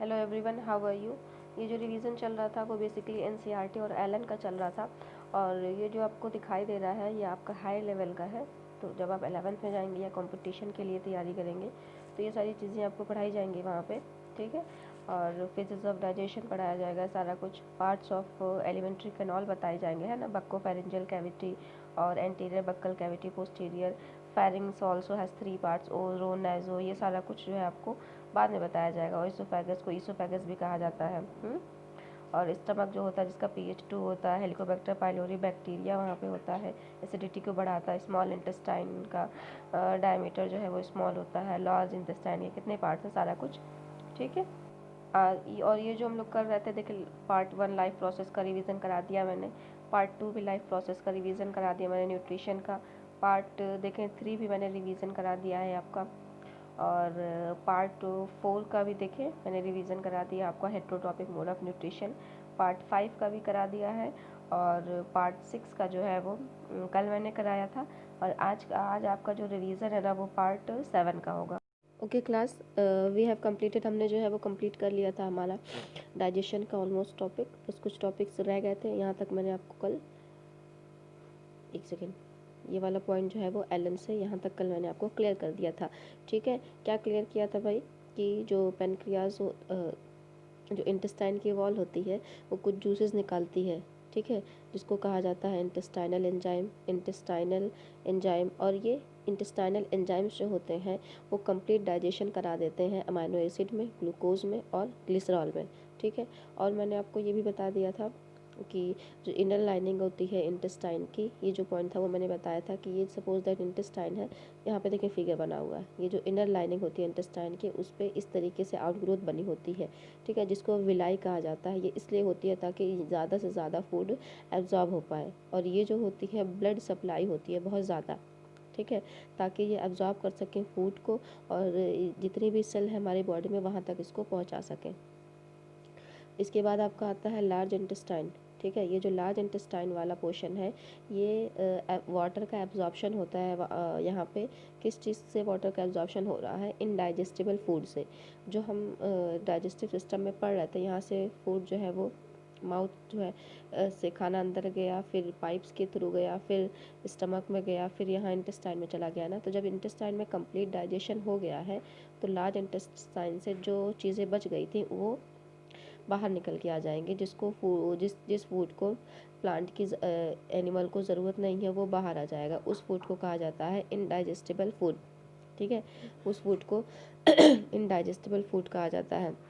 Hello everyone, how are you. ये जो revision चल रहा था वो बेसिकली एनसीईआरटी और एलन का चल रहा था। और ये जो आपको दिखाई दे रहा है ये आपका हाई लेवल का है। तो जब आप 11th में जाएंगे या कंपटीशन के लिए तैयारी करेंगे तो ये सारी चीज़ें आपको पढ़ाई जाएंगी वहाँ पे, ठीक है। और फिजिक्स ऑफ डाइजेशन पढ़ाया जाएगा, सारा कुछ पार्ट्स ऑफ एलिमेंट्री कैनॉल बताए जाएंगे, है ना। बक्को फेरेंजियल कैविटी और anterior buccal cavity, posterior pharynx also has 3 parts, ओरो नेजो, ये सारा कुछ जो है आपको बाद में बताया जाएगा। और इसोफेगस को इसोफेगस भी कहा जाता है। और स्टमक जो होता है जिसका pH 2 होता है, हेलिकोबैक्टर पाइलोरी बैक्टीरिया वहाँ पे होता है, एसिडिटी को बढ़ाता है। स्मॉल इंटेस्टाइन का डायमीटर जो है वो स्मॉल होता है। लार्ज इंटेस्टाइन के कितने पार्ट्स हैं, सारा कुछ, ठीक है। और ये जो हम लोग कर रहे थे, देखिए पार्ट 1 लाइफ प्रोसेस का रिवीजन करा दिया मैंने, पार्ट 2 भी लाइफ प्रोसेस का रिवीजन करा दिया मैंने, न्यूट्रिशन का पार्ट देखें 3 भी मैंने रिवीजन करा दिया है आपका। और पार्ट 4 का भी देखें मैंने रिवीजन करा दिया आपका, हेट्रोटॉपिक मोड ऑफ न्यूट्रिशन। पार्ट 5 का भी करा दिया है। और पार्ट 6 का जो है वो कल मैंने कराया था। और आज आपका जो रिवीजन है ना वो पार्ट 7 का होगा। Okay class, we have completed, हमने जो है वो कंप्लीट कर लिया था हमारा डाइजेशन का ऑलमोस्ट टॉपिक। बस कुछ टॉपिक्स रह गए थे, यहाँ तक मैंने आपको कल, एक सेकेंड, ये वाला पॉइंट जो है वो एलन से यहाँ तक कल मैंने आपको क्लियर कर दिया था, ठीक है। क्या क्लियर किया था भाई कि जो पेनक्रियाज जो इंटेस्टाइन की वॉल होती है वो कुछ जूसेस निकालती है, ठीक है, जिसको कहा जाता है इंटेस्टाइनल एंजाइम। और ये इंटेस्टाइनल एंजाइम्स जो होते हैं वो कंप्लीट डाइजेशन करा देते हैं अमाइनो एसिड में, ग्लूकोज में और ग्लिसरॉल में, ठीक है। और मैंने आपको ये भी बता दिया था कि जो इनर लाइनिंग होती है इंटेस्टाइन की, ये जो पॉइंट था वो मैंने बताया था कि ये सपोज दैट इंटेस्टाइन है, यहाँ पे देखिए फिगर बना हुआ है, ये जो इनर लाइनिंग होती है इंटेस्टाइन की उस पर इस तरीके से आउटग्रोथ बनी होती है, ठीक है, जिसको विलाई कहा जाता है। ये इसलिए होती है ताकि ज़्यादा से ज़्यादा फूड एब्जॉर्ब हो पाए। और ये जो होती है ब्लड सप्लाई होती है बहुत ज़्यादा, ठीक है, ताकि ये एब्जॉर्ब कर सकें फूड को और जितनी भी सेल है हमारी बॉडी में वहाँ तक इसको पहुँचा सकें। इसके बाद आपका आता है लार्ज इंटेस्टाइन, ठीक है। ये जो लार्ज इंटेस्टाइन वाला पोर्शन है ये वाटर का एब्जॉर्प्शन होता है यहाँ पे। किस चीज़ से वाटर का एब्जॉर्प्शन हो रहा है? इनडाइजेस्टिबल फूड से। जो हम डाइजेस्टिव सिस्टम में पढ़ रहे थे, यहाँ से फूड जो है वो माउथ जो है से खाना अंदर गया, फिर पाइप्स के थ्रू गया, फिर स्टमक में गया, फिर यहाँ इंटेस्टाइन में चला गया ना। तो जब इंटेस्टाइन में कंप्लीट डाइजेशन हो गया है तो लार्ज इंटेस्टाइन से जो चीज़ें बच गई थी वो बाहर निकल के आ जाएंगे, जिसको जिस फूड को प्लांट की एनिमल को ज़रूरत नहीं है वो बाहर आ जाएगा। उस फूड को कहा जाता है इनडाइजेस्टिबल फूड, ठीक है। उस फूड को इनडाइजेस्टिबल फूड कहा जाता है।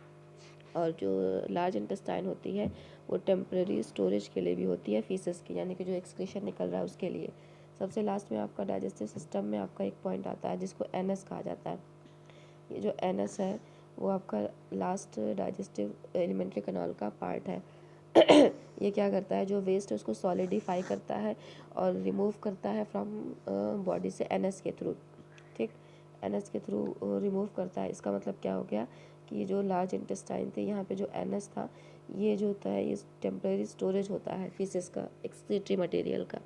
और जो लार्ज इंटेस्टाइन होती है वो टेम्प्रेरी स्टोरेज के लिए भी होती है, फीसेस की, यानी कि जो एक्सक्रीशन निकल रहा है उसके लिए। सबसे लास्ट में आपका डाइजेस्टिव सिस्टम में आपका एक पॉइंट आता है जिसको एनएस कहा जाता है। ये जो एनएस है वो आपका लास्ट डाइजेस्टिव एलिमेंट्री कैनाल का पार्ट है। ये क्या करता है? जो वेस्ट है उसको सॉलिडिफाई करता है और रिमूव करता है फ्रॉम बॉडी से एनएस के थ्रू, ठीक, एनएस के थ्रू रिमूव करता है। इसका मतलब क्या हो गया कि जो लार्ज इंटेस्टाइन थे यहाँ पे जो एनएस था ये जो होता है ये टेम्परेरी स्टोरेज होता है फीसेस का, एक्सक्रीटरी मटेरियल का।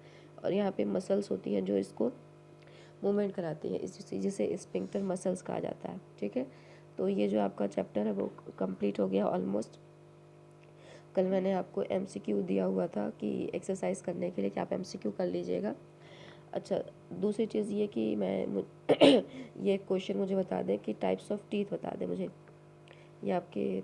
और यहाँ पे मसल्स होती हैं जो इसको मूवमेंट कराती है, जिसे स्फिंक्टर मसल्स कहा जाता है, ठीक है। तो ये जो आपका चैप्टर है वो कंप्लीट हो गया ऑलमोस्ट। कल मैंने आपको एमसीक्यू दिया हुआ था कि एक्सरसाइज करने के लिए कि आप एमसीक्यू कर लीजिएगा। अच्छा, दूसरी चीज़ ये कि ये क्वेश्चन मुझे बता दें कि टाइप्स ऑफ टीथ बता दें मुझे। ये आपके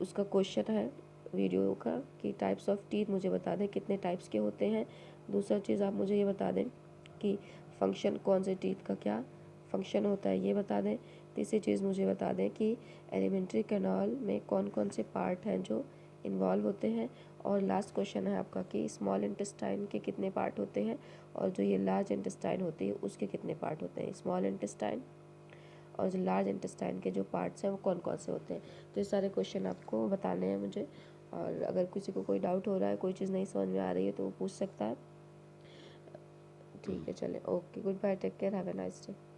उसका क्वेश्चन है वीडियो का कि टाइप्स ऑफ टीथ मुझे बता दें कितने टाइप्स के होते हैं। दूसरा चीज़ आप मुझे ये बता दें कि फंक्शन कौन से टीथ का क्या फंक्शन होता है ये बता दें। तीसरी चीज़ मुझे बता दें कि एलिमेंट्री कैनाल में कौन कौन से पार्ट हैं जो इन्वॉल्व होते हैं। और लास्ट क्वेश्चन है आपका कि स्मॉल इंटेस्टाइन के कितने पार्ट होते हैं और जो ये लार्ज इंटेस्टाइन होती है उसके कितने पार्ट होते हैं। स्मॉल इंटेस्टाइन और जो लार्ज इंटेस्टाइन के जो पार्ट्स हैं वो कौन कौन से होते हैं। तो ये सारे क्वेश्चन आपको बताने हैं मुझे। और अगर किसी को कोई डाउट हो रहा है, कोई चीज़ नहीं समझ में आ रही है तो वो पूछ सकता है, ठीक है। चले, okay, goodbye, take care, have a nice day.